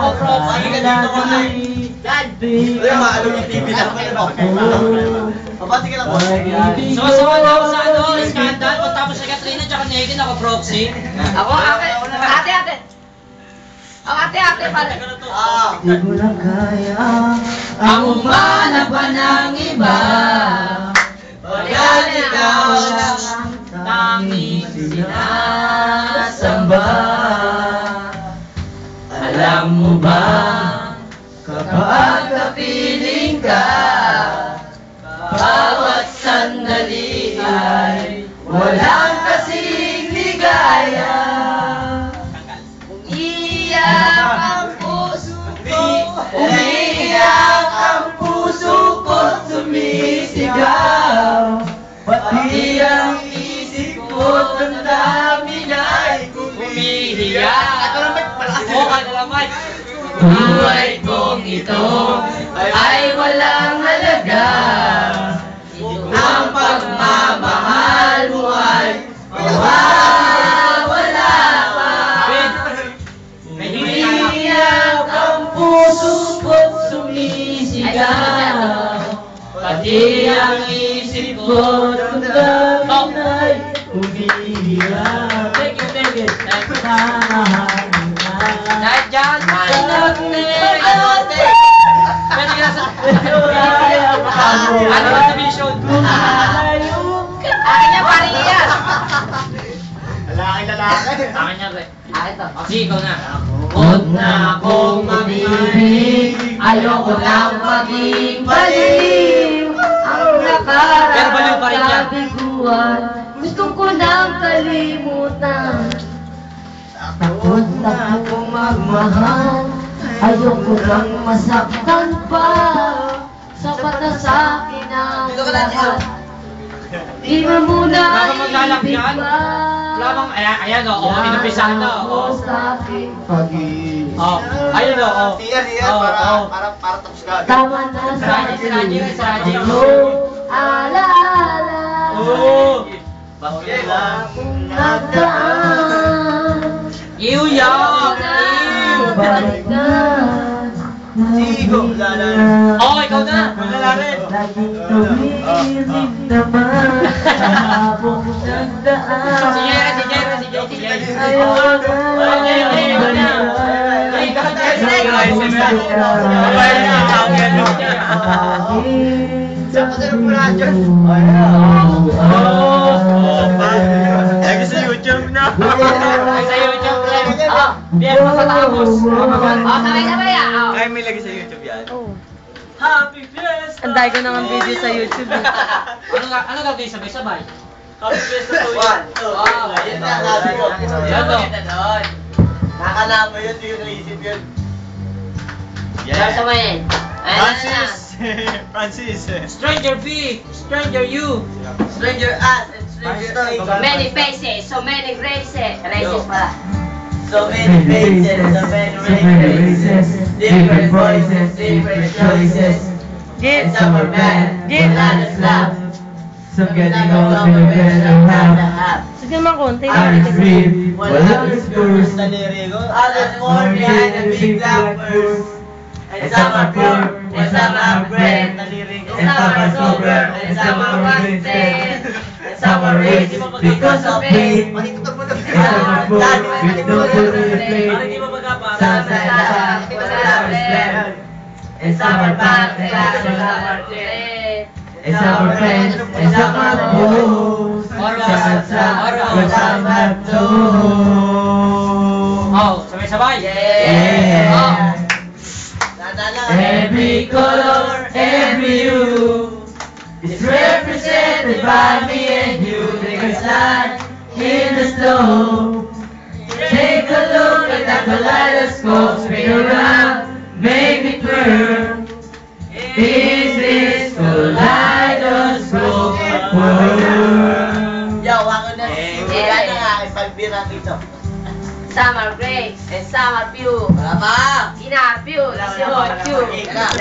ako, prof. Sige ka dito ko na. Dad! Ay, maalo yung TV na. Pabati ka lang po. Sumasawa na ako sa scandal. Pagtapos si Katrina, tsaka Negin ako, proxy. Ako, ate. Ate, pala. Di ko na kaya Ang umanap pa ng iba. Pagkat ikaw lang ang tanging sinasamba. Alam mo ba, kapag kapiling ka, bawat sandali ay walang kasing ligaya. Umiiyak ang puso ko't sumisigaw. Pati ang isip ko't damdamin ay kumihiyak. Buhay kong ito ay walang halaga. Ang pagmamahal mo ay mawawala pa. Umiiyak ang puso ko't sumisigaw. Pati ang isip ko't damdamin ay umiiyak. Thank you. Dahil dyan, pwede ka sa... Ano ba submission? Akin niya, pari yan. Lalaki. Akin niya, Re. Akin to. Sige, ikaw na. Huwag na akong mamimig, ayoko lang maging baliw. Ang nakaraan Pero baliw pa rin yan. kabiguan, gusto ko nang kalimutan. Takot na akong magmahal, ayoko lang masaktan pa. Sapat na sa'kin ang lahat. Di mo muna Wala kang maglalak ibig yan? pa. Wala bang, ayan o, inumpisahan na, o. Sa'kin Oh, ayun o, o. Siya, para tapos ka. tama na Si Raji. Ano, alaala. Oo. Nagdaan. Ew, yak! Balikan. Sigo, lala. Oh, ikaw na! Lalari. Laging tumirik naman. Habang nagdaan. Si Jerry. Ayaw na. Sa YouTube na. Sa YouTube lang. Diyan mo sa tapos. Sabay-sabay ah. Kaya may lagi sa YouTube yan. Happy Fiesta! Anday ko ng video sa YouTube. Ano gagawin sabay-sabay? Happy Fiesta to you. 1, 2, 3. Yan na, sabi ko. Yan o. Nakakala mo yun, di ko naisip yun. Sabay-sabay. Francis. Stranger B, Stranger U. Stranger us and stranger A. Many faces, so many races. Races pala. So many faces, so many races. Different voices, different choices. And some are bad, but others love. Some getting old and better half. Sige naman konti. Others sleep, while others curse. Others born behind a big black purse. And some are poor, and some have bread. And some are sober, and some are wasted. And some are rich because of faith. And some are poor with no food on the plate. Some say that but others left. And some are bad, and some are dead. And some are friends, and some are foes. Some have some, but some have toes. Oh, sabay-sabay. Yeah. Every color, every hue is represented by me and you. Take a slide in the snow. Take a look at that kaleidoscope. Spin around, make me twirl. Is this kaleidoscope world? Yo, ako na. Kaya na nga, ipagbira dito. Some are great and some are few. Wala pa! Ina few, so few. Yan.